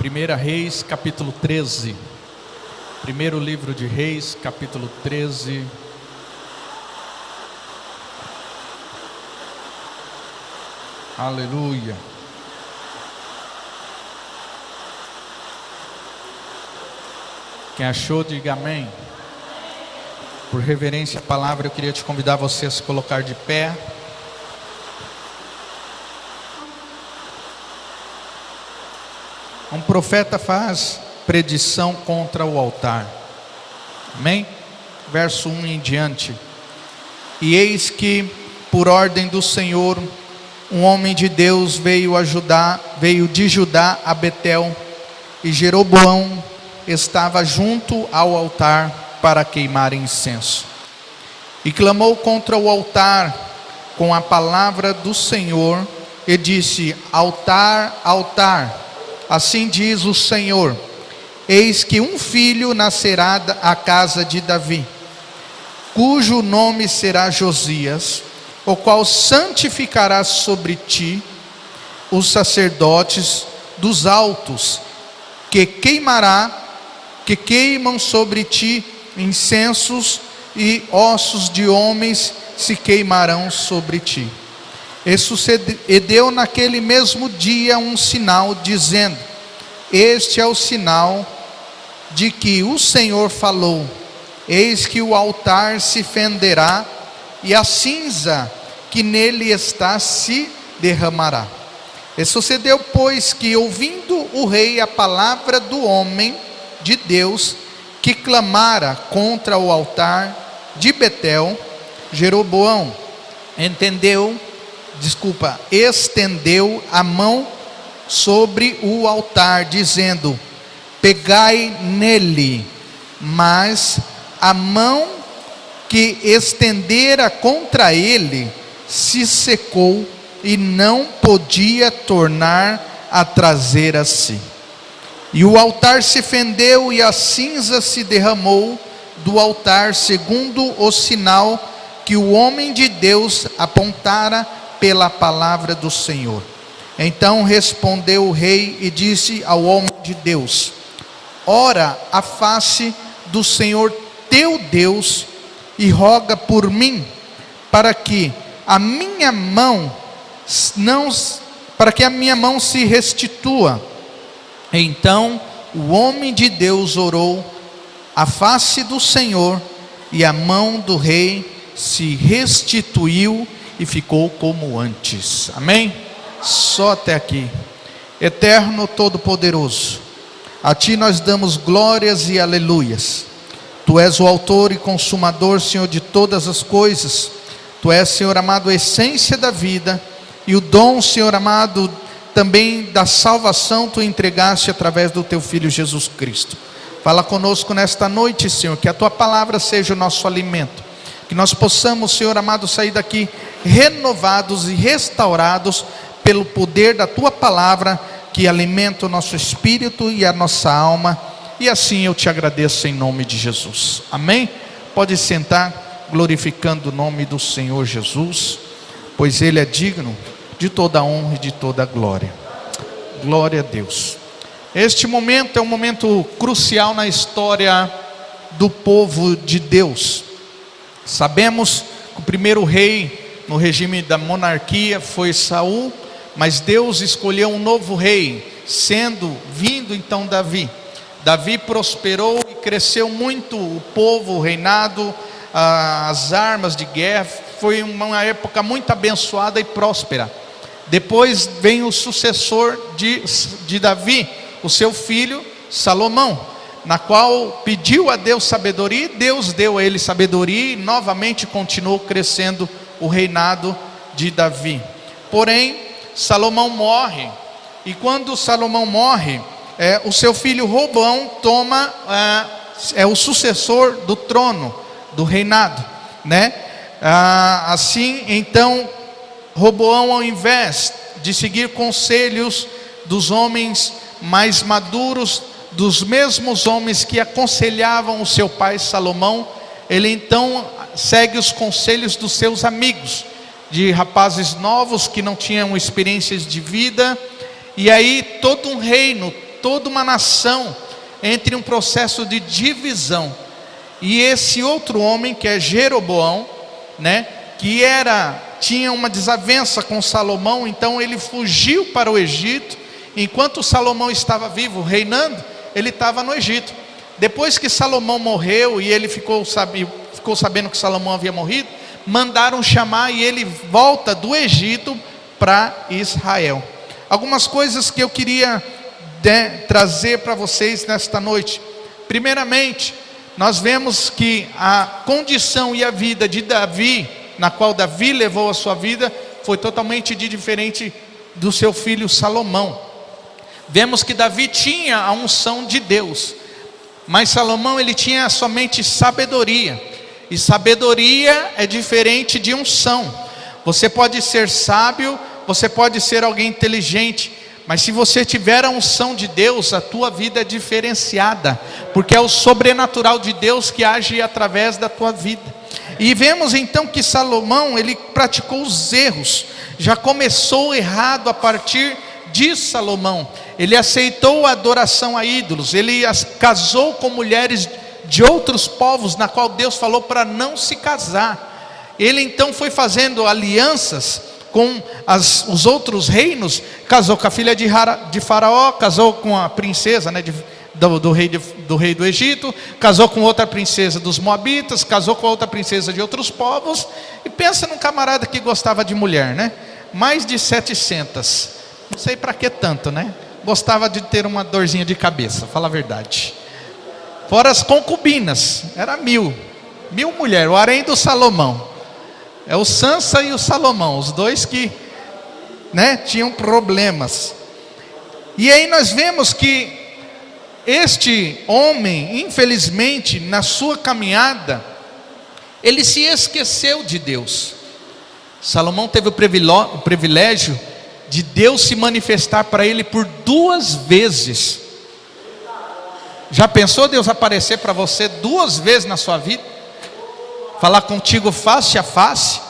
1 Reis, capítulo 13. Primeiro livro de Reis, capítulo 13. Aleluia. Quem achou, diga amém. Por reverência à palavra, eu queria te convidar você a se colocar de pé. Um profeta faz predição contra o altar. Amém? Verso 1 em diante. E eis que, por ordem do Senhor, um homem de Deus veio de Judá a Betel, e Jeroboão estava junto ao altar para queimar incenso. E clamou contra o altar com a palavra do Senhor, e disse: altar, altar, assim diz o Senhor, eis que um filho nascerá à casa de Davi, cujo nome será Josias, o qual santificará sobre ti os sacerdotes dos altos, que queimam sobre ti incensos, e ossos de homens se queimarão sobre ti. E sucedeu naquele mesmo dia um sinal, dizendo: este é o sinal de que o Senhor falou, eis que o altar se fenderá, e a cinza que nele está se derramará. E sucedeu, pois, que ouvindo o rei a palavra do homem de Deus, que clamara contra o altar de Betel, Jeroboão estendeu a mão sobre o altar, dizendo: pegai nele. Mas a mão que estendera contra ele se secou, e não podia tornar a trazer a si. E o altar se fendeu, e a cinza se derramou do altar, segundo o sinal que o homem de Deus apontara pela palavra do Senhor. Então respondeu o rei e disse ao homem de Deus: ora a face do Senhor teu Deus, e roga por mim, para que a minha mão se restitua. Então o homem de Deus orou à face do Senhor, e a mão do rei se restituiu e ficou como antes. Amém? Só até aqui. Eterno Todo-Poderoso, a Ti nós damos glórias e aleluias. Tu és o autor e consumador, Senhor, de todas as coisas. Tu és, Senhor amado, a essência da vida, e o dom, Senhor amado, também da salvação Tu entregaste através do Teu Filho Jesus Cristo. Fala conosco nesta noite, Senhor, que a Tua palavra seja o nosso alimento, que nós possamos, Senhor amado, sair daqui renovados e restaurados pelo poder da Tua palavra, que alimenta o nosso espírito e a nossa alma. E assim eu Te agradeço em nome de Jesus. Amém? Pode sentar, glorificando o nome do Senhor Jesus, pois Ele é digno de toda honra e de toda glória. Glória a Deus. Este momento é um momento crucial na história do povo de Deus. Sabemos que o primeiro rei no regime da monarquia foi Saul, mas Deus escolheu um novo rei, vindo então Davi. Davi prosperou e cresceu muito o povo, o reinado, as armas de guerra. Foi uma época muito abençoada e próspera. Depois vem o sucessor de Davi, o seu filho Salomão, na qual pediu a Deus sabedoria, e Deus deu a ele sabedoria, e novamente continuou crescendo o reinado de Davi. Porém, Salomão morre, e quando Salomão morre, o seu filho Roboão é o sucessor do trono, do reinado, né? Assim, então, Roboão, ao invés de seguir conselhos dos homens mais maduros, dos mesmos homens que aconselhavam o seu pai Salomão, ele então segue os conselhos dos seus amigos, de rapazes novos que não tinham experiências de vida. E aí todo um reino toda uma nação entre um processo de divisão. E esse outro homem, que é Jeroboão, né, que tinha uma desavença com Salomão, então ele fugiu para o Egito. Enquanto Salomão estava vivo, reinando, ele estava no Egito. Depois que Salomão morreu e ele ficou sabendo que Salomão havia morrido, mandaram chamar e ele volta do Egito para Israel. Algumas coisas que eu queria trazer para vocês nesta noite. Primeiramente, nós vemos que a condição e a vida de Davi, na qual Davi levou a sua vida, foi totalmente diferente do seu filho Salomão. Vemos que Davi tinha a unção de Deus, mas Salomão ele tinha somente sabedoria, e sabedoria é diferente de unção. Você pode ser sábio, você pode ser alguém inteligente, mas se você tiver a unção de Deus, a tua vida é diferenciada, porque é o sobrenatural de Deus que age através da tua vida. E vemos então que Salomão, ele praticou os erros, já começou errado a partir de Salomão. Ele aceitou a adoração a ídolos, ele casou com mulheres de outros povos, na qual Deus falou para não se casar. Ele então foi fazendo alianças com os outros reinos, casou com a filha de Faraó, casou com a princesa, né, do rei do Egito, casou com outra princesa dos Moabitas, casou com outra princesa de outros povos. E pensa num camarada que gostava de mulher, né? Mais de 700, não sei para que tanto, né? Gostava de ter uma dorzinha de cabeça, fala a verdade. Fora as concubinas, era mil mulheres, o harém do Salomão. É o Sansa e o Salomão, os dois que, né, tinham problemas. E aí nós vemos que este homem, infelizmente, na sua caminhada, ele se esqueceu de Deus. Salomão teve o privilégio de Deus se manifestar para ele por 2 vezes. Já pensou Deus aparecer para você 2 vezes na sua vida? Falar contigo face a face,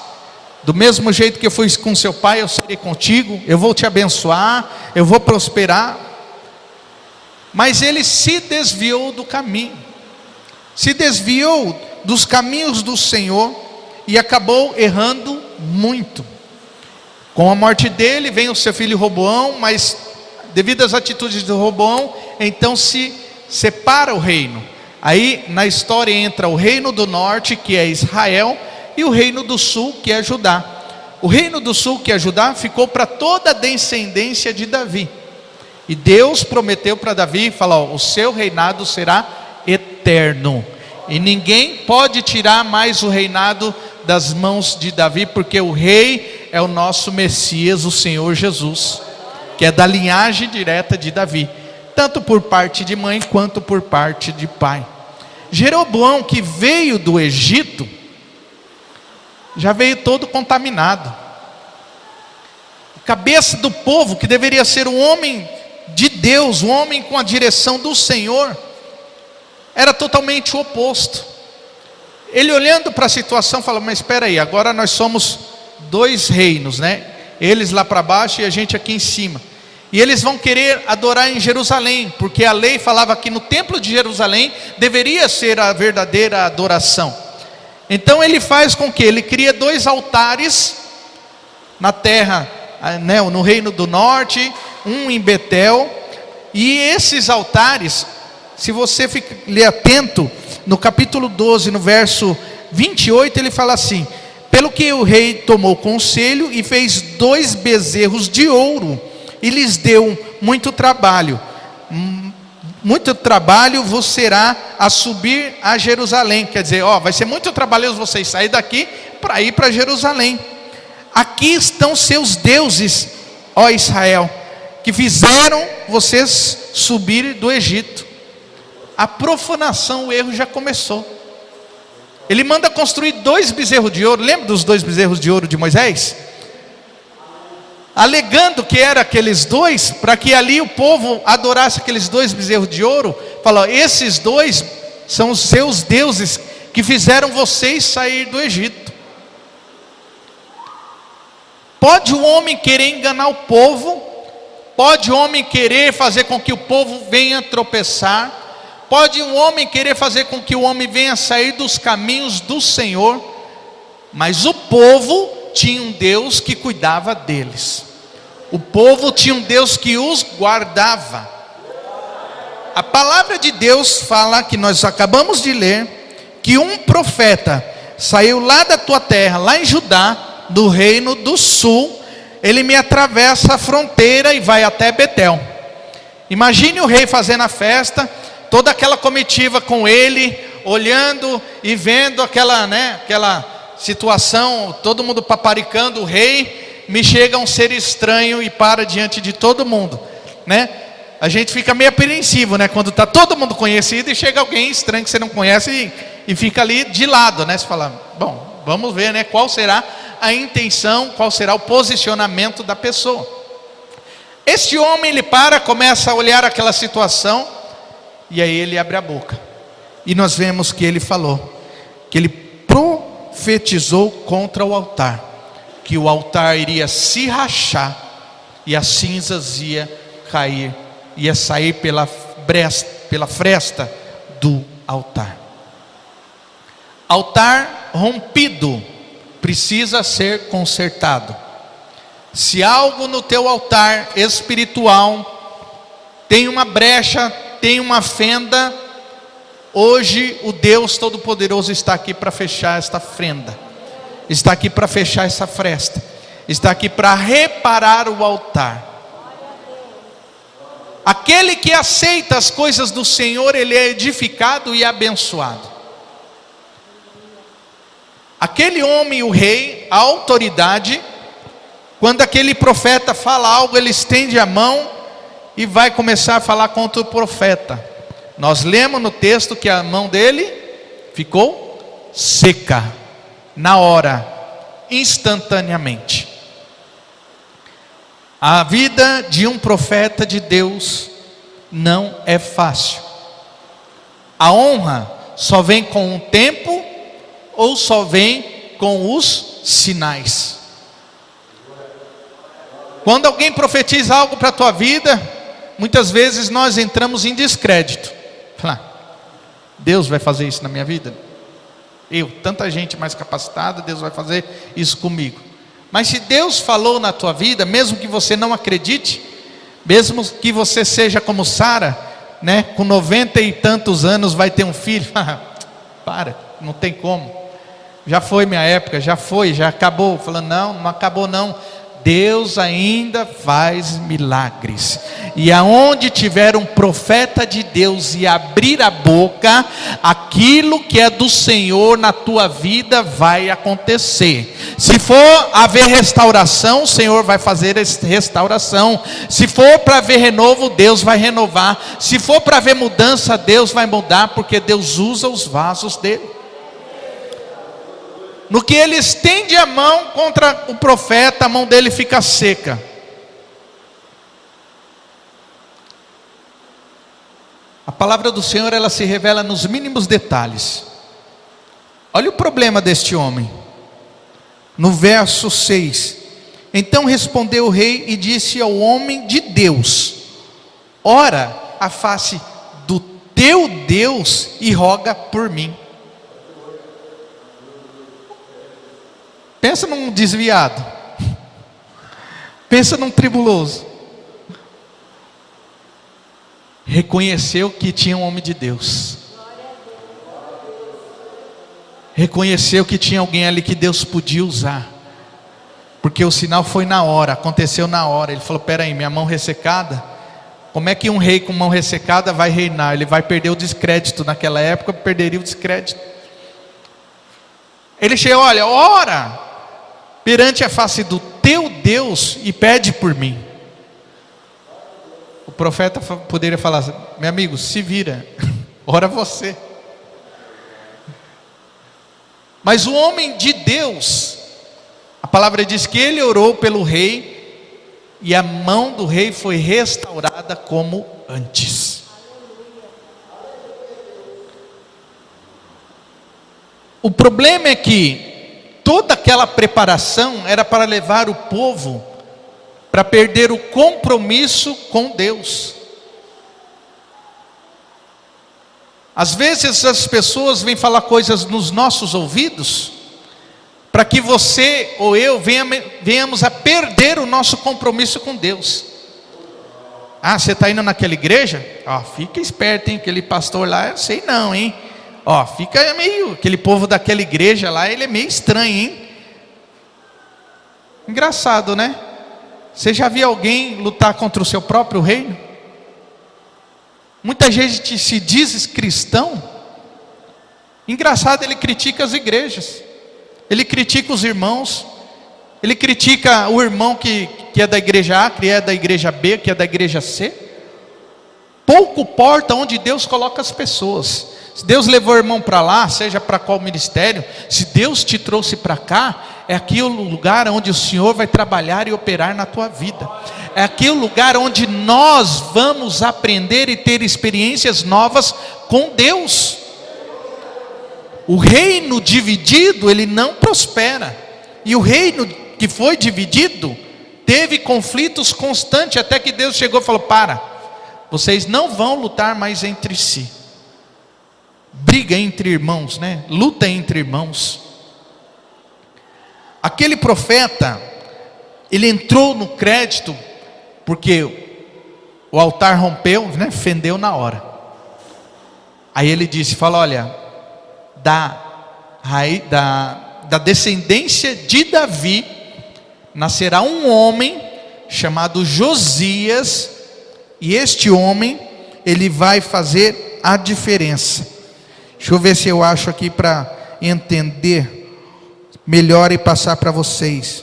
do mesmo jeito que eu fui com seu pai, eu serei contigo, eu vou te abençoar, eu vou prosperar. Mas ele se desviou do caminho, se desviou dos caminhos do Senhor e acabou errando muito. Com a morte dele vem o seu filho Roboão, mas devido às atitudes de Roboão, então se separa o reino. Aí na história entra o reino do norte, que é Israel, e o reino do sul, que é Judá. O reino do sul, que é Judá, ficou para toda a descendência de Davi. E Deus prometeu para Davi, falou: o seu reinado será eterno, e ninguém pode tirar mais o reinado das mãos de Davi, porque o rei é o nosso Messias, o Senhor Jesus, que é da linhagem direta de Davi, tanto por parte de mãe, quanto por parte de pai. Jeroboão, que veio do Egito, já veio todo contaminado. A cabeça do povo, que deveria ser um homem de Deus, um homem com a direção do Senhor, era totalmente o oposto. Ele olhando para a situação, falou: mas espera aí, agora nós somos 2 reinos, né? Eles lá para baixo e a gente aqui em cima. E eles vão querer adorar em Jerusalém, porque a lei falava que no templo de Jerusalém deveria ser a verdadeira adoração. Então ele faz com que ele cria 2 altares na terra, né, no reino do norte, um em Betel. E esses altares, se você ler atento, no capítulo 12, no verso 28, ele fala assim: pelo que o rei tomou conselho e fez 2 bezerros de ouro, e lhes deu muito trabalho vos será a subir a Jerusalém. Quer dizer, vai ser muito trabalhoso vocês sair daqui para ir para Jerusalém. Aqui estão seus deuses, ó Israel, que fizeram vocês subir do Egito. A profanação, o erro já começou. Ele manda construir 2 bezerros de ouro. Lembra dos 2 bezerros de ouro de Moisés? Alegando que eram aqueles 2, para que ali o povo adorasse aqueles 2 bezerros de ouro. Falou: esses 2 são os seus deuses que fizeram vocês sair do Egito. Pode o homem querer enganar o povo Pode o homem querer fazer com que o povo venha tropeçar, pode um homem querer fazer com que o homem venha sair dos caminhos do Senhor, mas o povo tinha um Deus que cuidava deles, o povo tinha um Deus que os guardava. A palavra de Deus fala, que nós acabamos de ler, que um profeta saiu lá da tua terra, lá em Judá, do reino do sul. Ele me atravessa a fronteira e vai até Betel. Imagine o rei fazendo a festa, toda aquela comitiva com ele, olhando e vendo aquela situação, todo mundo paparicando o rei. Me chega um ser estranho e para diante de todo mundo, né? A gente fica meio apreensivo, né? Quando está todo mundo conhecido e chega alguém estranho que você não conhece e fica ali de lado, né? Você fala, bom, vamos ver, né? Qual será a intenção, qual será o posicionamento da pessoa. Este homem, ele começa a olhar aquela situação, e aí ele abre a boca, e nós vemos que ele falou, que ele profetizou contra o altar, que o altar iria se rachar, e as cinzas ia cair, ia sair pela fresta do altar. Altar rompido precisa ser consertado. Se algo no teu altar espiritual tem uma brecha, tem uma fenda, hoje o Deus Todo-Poderoso está aqui para fechar esta fenda, está aqui para fechar essa fresta, está aqui para reparar o altar. Aquele que aceita as coisas do Senhor, ele é edificado e abençoado. Aquele homem, o rei, a autoridade, quando aquele profeta fala algo, ele estende a mão e vai começar a falar contra o profeta. Nós lemos no texto que a mão dele ficou seca, na hora, instantaneamente. A vida de um profeta de Deus não é fácil. A honra só vem com o tempo, ou só vem com os sinais. Quando alguém profetiza algo para a tua vida, muitas vezes nós entramos em descrédito. Deus vai fazer isso na minha vida? Tanta gente mais capacitada, Deus vai fazer isso comigo. Mas se Deus falou na tua vida, mesmo que você não acredite, mesmo que você seja como Sara, né, com 90 e tantos anos vai ter um filho, não tem como. Já foi minha época, já acabou. Falando, não acabou não. Deus ainda faz milagres. E aonde tiver um profeta de Deus e abrir a boca, aquilo que é do Senhor na tua vida vai acontecer. Se for haver restauração, o Senhor vai fazer restauração. Se for para haver renovo, Deus vai renovar. Se for para haver mudança, Deus vai mudar, porque Deus usa os vasos dele. No que ele estende a mão contra o profeta, a mão dele fica seca. A palavra do Senhor, ela se revela nos mínimos detalhes. Olha o problema deste homem. No verso 6. Então respondeu o rei e disse ao homem de Deus: ora a face do teu Deus e roga por mim. Pensa num desviado. Pensa num tribuloso. Reconheceu que tinha um homem de Deus. Reconheceu que tinha alguém ali que Deus podia usar. Porque o sinal foi na hora, aconteceu na hora. Ele falou, peraí, minha mão ressecada. Como é que um rei com mão ressecada vai reinar? Ele vai perder o descrédito. Naquela época perderia o descrédito. Ele chega, olha, ora perante a face do teu Deus e pede por mim. O profeta poderia falar, meu amigo, se vira, ora você. Mas o homem de Deus, a palavra diz que ele orou pelo rei, e a mão do rei foi restaurada como antes. O problema é que toda aquela preparação era para levar o povo para perder o compromisso com Deus. Às vezes as pessoas vêm falar coisas nos nossos ouvidos, para que você ou eu venhamos a perder o nosso compromisso com Deus. Ah, você está indo naquela igreja? Ó, fica esperto, hein? Aquele pastor lá, eu sei não, hein? Ó, fica meio, aquele povo daquela igreja lá, ele é meio estranho, hein? Engraçado, né? Você já viu alguém lutar contra o seu próprio reino? Muita gente se diz cristão. Engraçado, ele critica as igrejas, ele critica os irmãos, ele critica o irmão que é da igreja A, que é da igreja B, que é da igreja C. Pouco importa onde Deus coloca as pessoas. Se Deus levou o irmão para lá, seja para qual ministério, se Deus te trouxe para cá, é aqui o lugar onde o Senhor vai trabalhar e operar na tua vida. É aqui o lugar onde nós vamos aprender e ter experiências novas com Deus. O reino dividido, ele não prospera. E o reino que foi dividido, teve conflitos constantes, até que Deus chegou e falou: para, vocês não vão lutar mais entre si. Briga entre irmãos, né? Luta entre irmãos. Aquele profeta, ele entrou no crédito, porque o altar rompeu, né? Fendeu na hora. Aí ele disse, fala, olha, da descendência de Davi, nascerá um homem, chamado Josias, e este homem, ele vai fazer a diferença. Deixa eu ver se eu acho aqui para entender melhor e passar para vocês.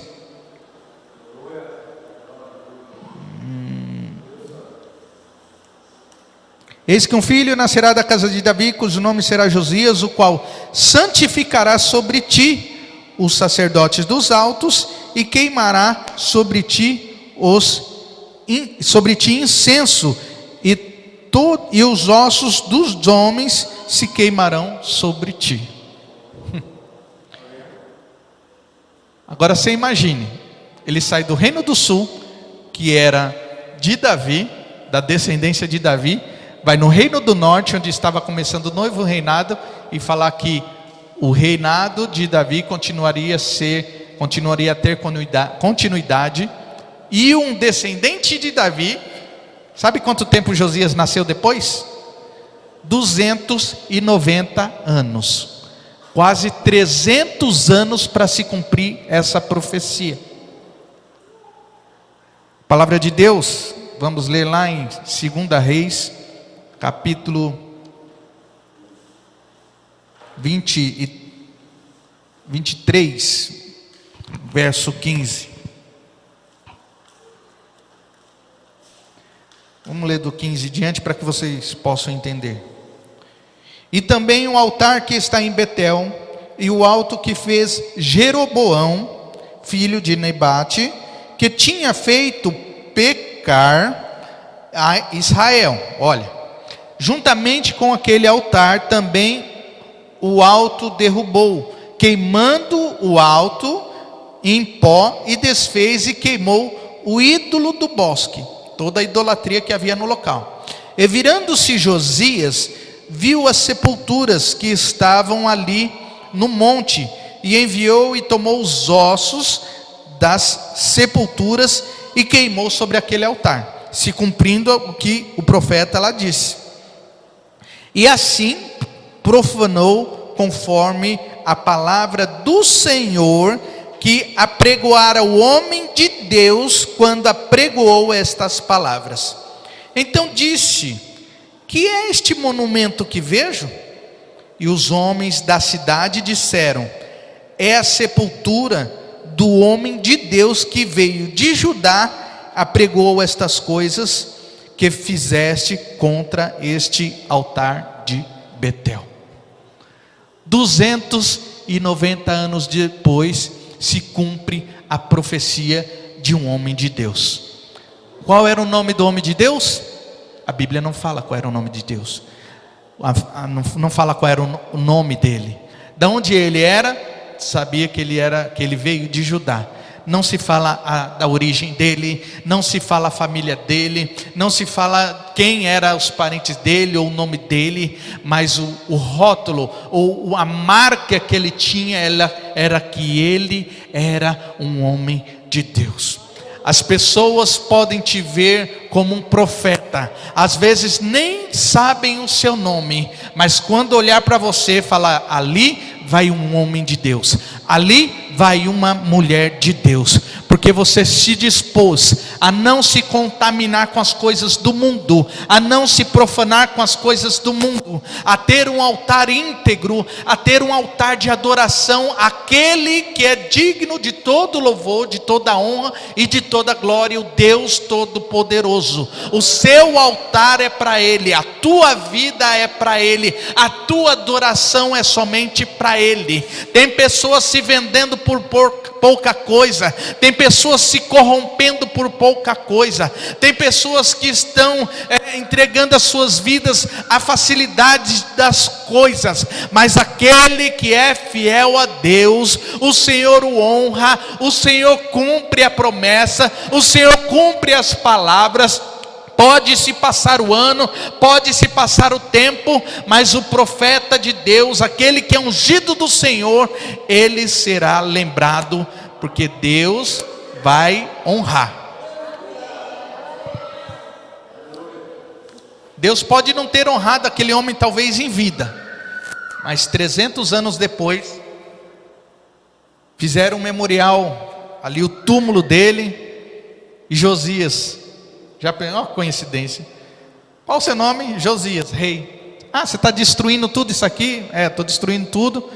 Eis que um filho nascerá da casa de Davi, cujo nome será Josias, o qual santificará sobre ti os sacerdotes dos altos e queimará sobre ti incenso, e os ossos dos homens se queimarão sobre ti. Agora você imagine, ele sai do reino do sul, que era de Davi, da descendência de Davi, vai no reino do norte, onde estava começando o novo reinado, e falar que o reinado de Davi continuaria a ter continuidade, e um descendente de Davi, sabe quanto tempo Josias nasceu depois? 290 anos, quase 300 anos para se cumprir essa profecia. A palavra de Deus, vamos ler lá em 2 Reis, capítulo 23, verso 15. Vamos ler do 15 diante para que vocês possam entender. E também o altar que está em Betel, e o alto que fez Jeroboão, filho de Nebate, que tinha feito pecar a Israel. Olha, juntamente com aquele altar também o alto derrubou, queimando o alto em pó, e desfez e queimou o ídolo do bosque, toda a idolatria que havia no local. E virando-se Josias, viu as sepulturas que estavam ali no monte, e enviou e tomou os ossos das sepulturas e queimou sobre aquele altar, se cumprindo o que o profeta lá disse. E assim profanou conforme a palavra do Senhor, que apregoara o homem de Deus quando apregoou estas palavras. Então disse: que é este monumento que vejo? E os homens da cidade disseram: é a sepultura do homem de Deus que veio de Judá, apregoou estas coisas que fizeste contra este altar de Betel. 290 anos depois se cumpre a profecia de um homem de Deus. Qual era o nome do homem de Deus? A Bíblia não fala qual era o nome de Deus, não fala qual era o nome dele. De onde ele era? Sabia que ele veio de Judá, não se fala da origem dele, não se fala a família dele, não se fala quem eram os parentes dele ou o nome dele, mas o rótulo ou a marca que ele tinha era que ele era um homem de Deus. As pessoas podem te ver como um profeta, às vezes nem sabem o seu nome, mas quando olhar para você, falar: ali vai um homem de Deus, ali vai uma mulher de Deus, porque você se dispôs a não se contaminar com as coisas do mundo, a não se profanar com as coisas do mundo, a ter um altar íntegro, a ter um altar de adoração àquele que é digno de todo louvor, de toda honra e de toda glória, o Deus Todo-Poderoso. O seu altar é para Ele, a tua vida é para Ele, a tua adoração é somente para Ele. Tem pessoas se vendendo por pouca coisa, tem pessoas se corrompendo por pouca coisa, tem pessoas que estão entregando as suas vidas à facilidade das coisas, mas aquele que é fiel a Deus, o Senhor o honra, o Senhor cumpre a promessa, o Senhor cumpre as palavras. Pode se passar o ano, pode se passar o tempo, mas o profeta de Deus, aquele que é ungido do Senhor, ele será lembrado, porque Deus vai honrar. Deus pode não ter honrado aquele homem talvez em vida, mas 300 anos depois, fizeram um memorial, ali o túmulo dele, e Josias, já pensou, ó, coincidência, qual o seu nome? Josias, rei. Ah, você está destruindo tudo isso aqui? Estou destruindo tudo,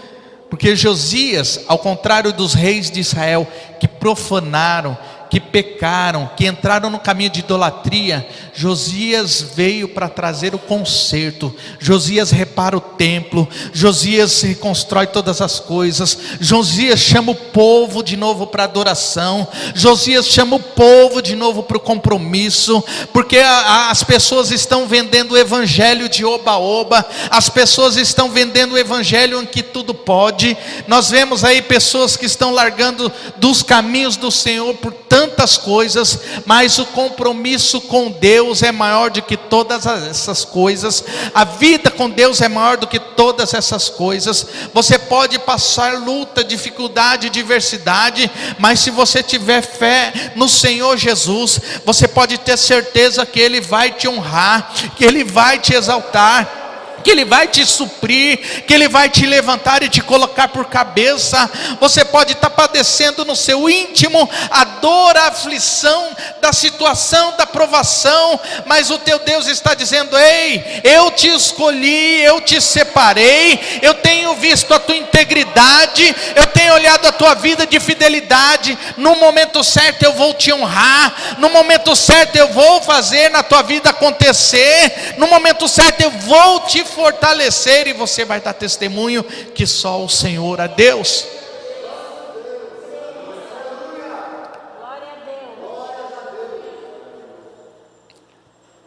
porque Josias, ao contrário dos reis de Israel, que profanaram, que pecaram, que entraram no caminho de idolatria, Josias veio para trazer o conserto. Josias repara o templo, Josias reconstrói todas as coisas, Josias chama o povo de novo para adoração, Josias chama o povo de novo para o compromisso, porque as pessoas estão vendendo o evangelho de oba-oba, as pessoas estão vendendo o evangelho em que tudo pode. Nós vemos aí pessoas que estão largando dos caminhos do Senhor por tantas coisas, mas o compromisso com Deus é maior do que todas essas coisas. A vida com Deus é maior do que todas essas coisas. Você pode passar luta, dificuldade, diversidade, mas se você tiver fé no Senhor Jesus, você pode ter certeza que Ele vai te honrar, que Ele vai te exaltar, que Ele vai te suprir, que Ele vai te levantar e te colocar por cabeça. Você pode estar padecendo no seu íntimo a dor, a aflição da situação, da provação, mas o teu Deus está dizendo: ei, eu te escolhi, eu te separei, eu tenho visto a tua integridade, eu tenho olhado a tua vida de fidelidade. No momento certo eu vou te honrar, no momento certo eu vou fazer na tua vida acontecer, no momento certo eu vou te fortalecer, e você vai dar testemunho que só o Senhor é Deus.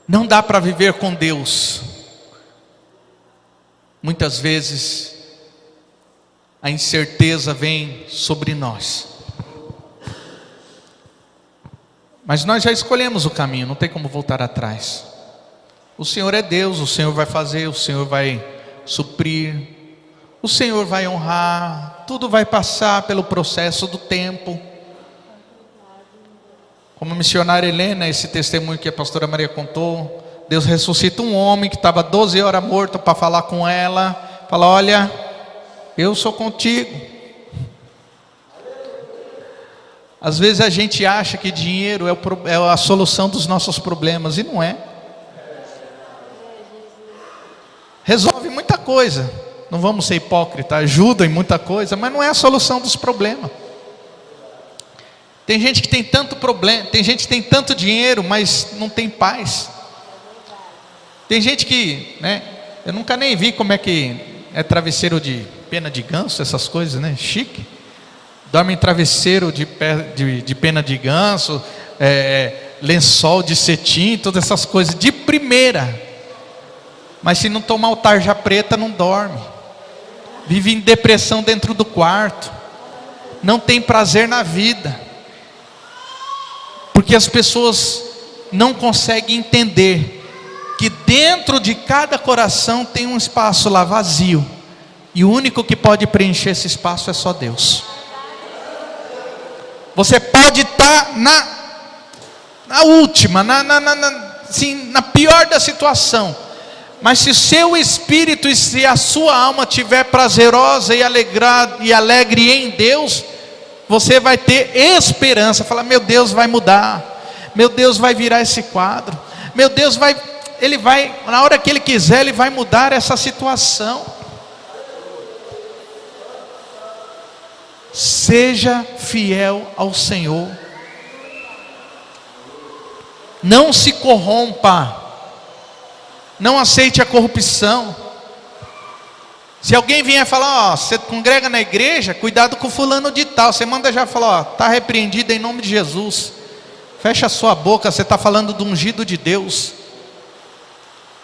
Não dá para viver com Deus. Muitas vezes a incerteza vem sobre nós, mas nós já escolhemos o caminho, não tem como voltar atrás. O Senhor é Deus, o Senhor vai fazer, o Senhor vai suprir, o Senhor vai honrar, tudo vai passar pelo processo do tempo. Como a missionária Helena, esse testemunho que a pastora Maria contou, Deus ressuscita um homem que estava 12 horas morto para falar com ela, fala: olha, eu sou contigo. Às vezes a gente acha que dinheiro é a solução dos nossos problemas, e não é. Resolve muita coisa, não vamos ser hipócritas, ajuda em muita coisa, mas não é a solução dos problemas. Tem gente que tem tanto problema, tem gente que tem tanto dinheiro, mas não tem paz. Tem gente que, eu nunca nem vi como é que é travesseiro de pena de ganso, essas coisas, chique. Dorme em travesseiro de pena de ganso, lençol de cetim, todas essas coisas de primeira. Mas se não tomar o tarja preta, não dorme. Vive em depressão dentro do quarto. Não tem prazer na vida. Porque as pessoas não conseguem entender que dentro de cada coração tem um espaço lá vazio, e o único que pode preencher esse espaço é só Deus. Você pode estar na última, assim, na pior da situação, mas se seu espírito e se a sua alma estiver prazerosa e alegre em Deus, você vai ter esperança. Falar: meu Deus vai mudar, meu Deus vai virar esse quadro, meu Deus Ele vai, na hora que Ele quiser, Ele vai mudar essa situação. Seja fiel ao Senhor. Não se corrompa. Não aceite a corrupção. Se alguém vier falar: ó, você congrega na igreja, cuidado com fulano de tal, você manda já falar: ó, está repreendido em nome de Jesus. Fecha a sua boca, você está falando do ungido de Deus.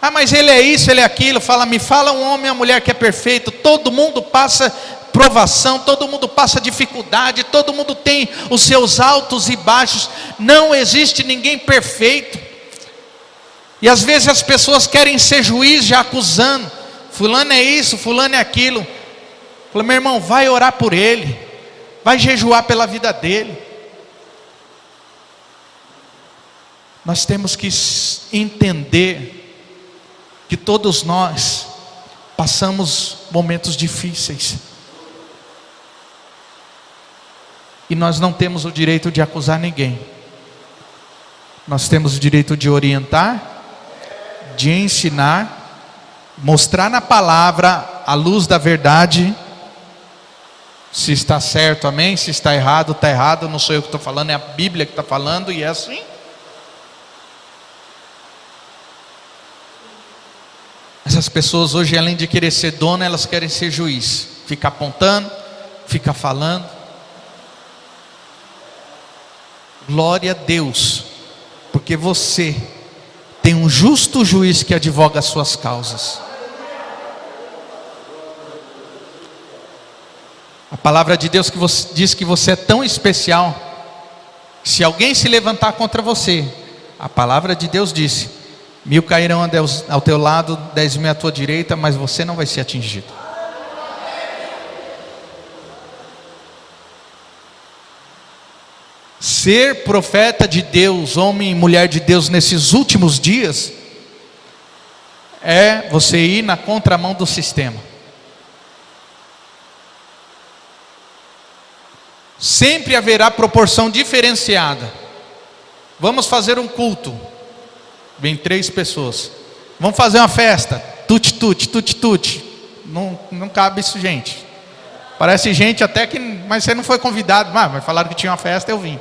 Ah, mas ele é isso, ele é aquilo. Me fala um homem e uma mulher que é perfeito. Todo mundo passa provação, todo mundo passa dificuldade, todo mundo tem os seus altos e baixos. Não existe ninguém perfeito. E às vezes as pessoas querem ser juiz já acusando: fulano é isso, fulano é aquilo. Fala: meu irmão, vai orar por ele, vai jejuar pela vida dele. Nós temos que entender que todos nós passamos momentos difíceis, e nós não temos o direito de acusar ninguém. Nós temos o direito de orientar, de ensinar, mostrar na palavra a luz da verdade, se está certo, amém, se está errado, não sou eu que estou falando, é a Bíblia que está falando, e é assim. Essas pessoas hoje, além de querer ser dona, elas querem ser juiz, fica apontando, fica falando. Glória a Deus, porque você tem um justo juiz que advoga as suas causas. A palavra de Deus diz que você é tão especial, se alguém se levantar contra você, a palavra de Deus disse: 1000 cairão ao teu lado, 10.000 à tua direita, mas você não vai ser atingido. Ser profeta de Deus, homem e mulher de Deus nesses últimos dias, é você ir na contramão do sistema. Sempre haverá proporção diferenciada. Vamos fazer um culto, vem 3 pessoas. Vamos fazer uma festa, tuti. Não cabe isso, gente. Parece gente até que, mas você não foi convidado. Mas falaram que tinha uma festa, eu vim.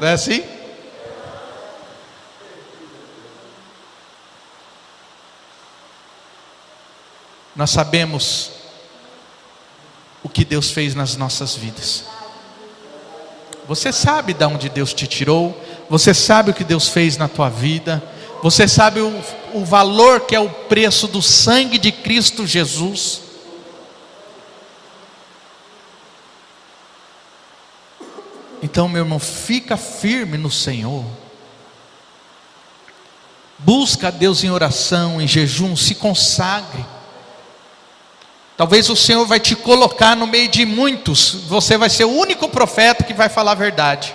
Não é assim? Nós sabemos o que Deus fez nas nossas vidas. Você sabe de onde Deus te tirou. Você sabe o que Deus fez na tua vida. Você sabe o valor que é o preço do sangue de Cristo Jesus. Então, meu irmão, fica firme no Senhor. Busca a Deus em oração, em jejum, se consagre. Talvez o Senhor vai te colocar no meio de muitos. Você vai ser o único profeta que vai falar a verdade.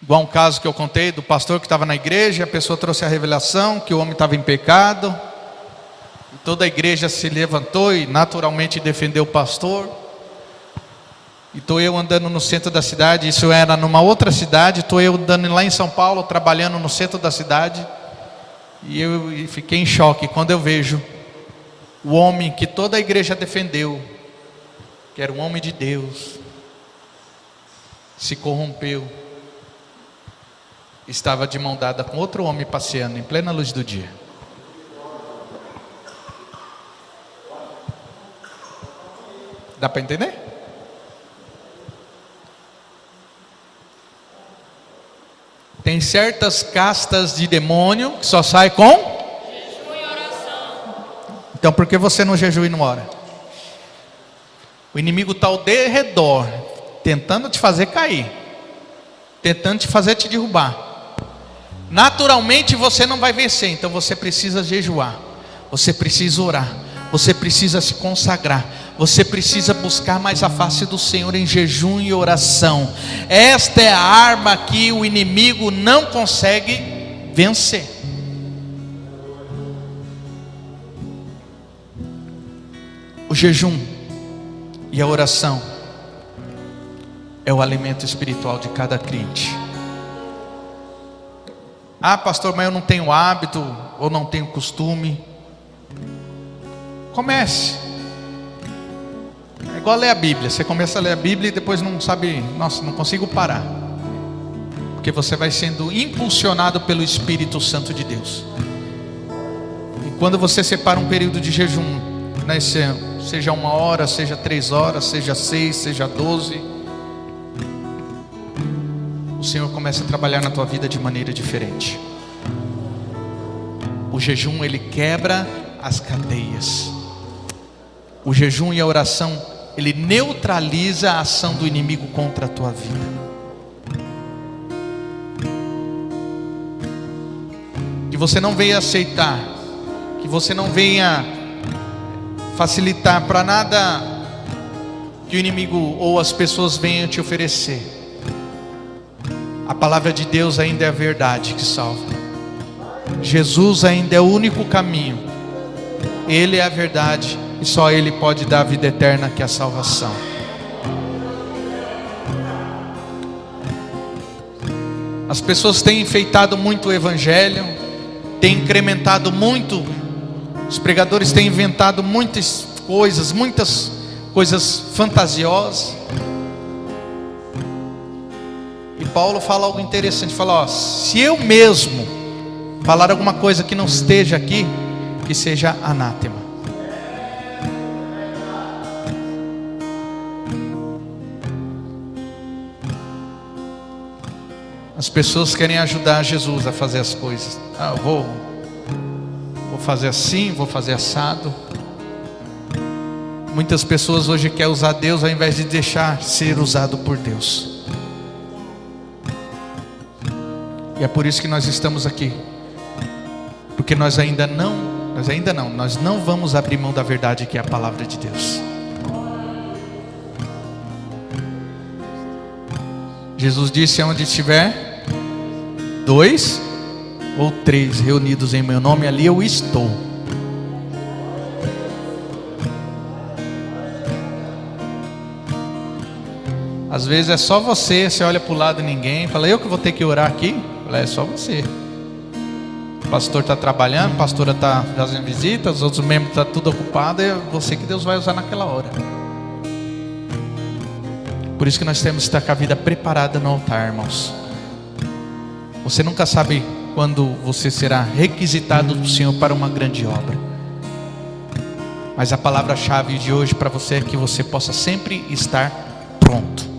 Igual um caso que eu contei do pastor que estava na igreja, a pessoa trouxe a revelação que o homem estava em pecado. Toda a igreja se levantou e naturalmente defendeu o pastor. E estou eu andando no centro da cidade, isso era numa outra cidade. Estou eu andando lá em São Paulo, trabalhando no centro da cidade. E eu fiquei em choque quando eu vejo o homem que toda a igreja defendeu, que era um homem de Deus, se corrompeu. Estava de mão dada com outro homem passeando em plena luz do dia. Dá para entender? Tem certas castas de demônio que só sai com jejum e oração. Então por que você não jejua e não ora? O inimigo está ao derredor, tentando te fazer cair, tentando te fazer te derrubar. Naturalmente você não vai vencer, então você precisa jejuar, você precisa orar, você precisa se consagrar, você precisa buscar mais a face do Senhor em jejum e oração. Esta é a arma que o inimigo não consegue vencer. O jejum e a oração é o alimento espiritual de cada crente. Ah, pastor, mas eu não tenho hábito ou não tenho costume. Comece. É igual ler a Bíblia. Você começa a ler a Bíblia e depois não sabe, nossa, não consigo parar. Porque você vai sendo impulsionado pelo Espírito Santo de Deus. E quando você separa um período de jejum, né, seja 1 hora, seja 3 horas, seja 6, seja 12, o Senhor começa a trabalhar na tua vida de maneira diferente. O jejum, ele quebra as cadeias. O jejum e a oração, ele neutraliza a ação do inimigo contra a tua vida. Que você não venha aceitar, que você não venha facilitar para nada que o inimigo ou as pessoas venham te oferecer. A palavra de Deus ainda é a verdade que salva. Jesus ainda é o único caminho. Ele é a verdade e só Ele pode dar a vida eterna, que é a salvação. As pessoas têm enfeitado muito o evangelho, têm incrementado muito. Os pregadores têm inventado muitas coisas fantasiosas. E Paulo fala algo interessante, fala, ó, se eu mesmo falar alguma coisa que não esteja aqui, que seja anátema. As pessoas querem ajudar Jesus a fazer as coisas. Ah, eu vou fazer assim, vou fazer assado. Muitas pessoas hoje querem usar Deus ao invés de deixar ser usado por Deus. E é por isso que nós estamos aqui. Porque nós não vamos abrir mão da verdade, que é a palavra de Deus. Jesus disse, onde estiver 2 ou 3 reunidos em meu nome, ali eu estou. Às vezes é só você olha para o lado e ninguém, fala, eu que vou ter que orar aqui? Fala, é só você. O pastor está trabalhando, a pastora está fazendo visita, os outros membros estão tudo ocupados, é você que Deus vai usar naquela hora. Por isso que nós temos que estar com a vida preparada no altar, irmãos. Você nunca sabe quando você será requisitado do Senhor para uma grande obra. Mas a palavra-chave de hoje para você é que você possa sempre estar pronto.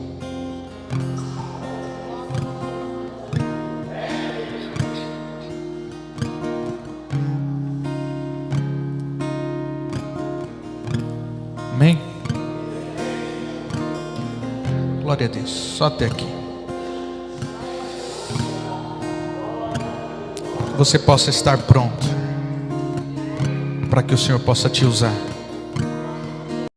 Amém? Glória a Deus. Só até aqui. Você possa estar pronto para que o Senhor possa te usar.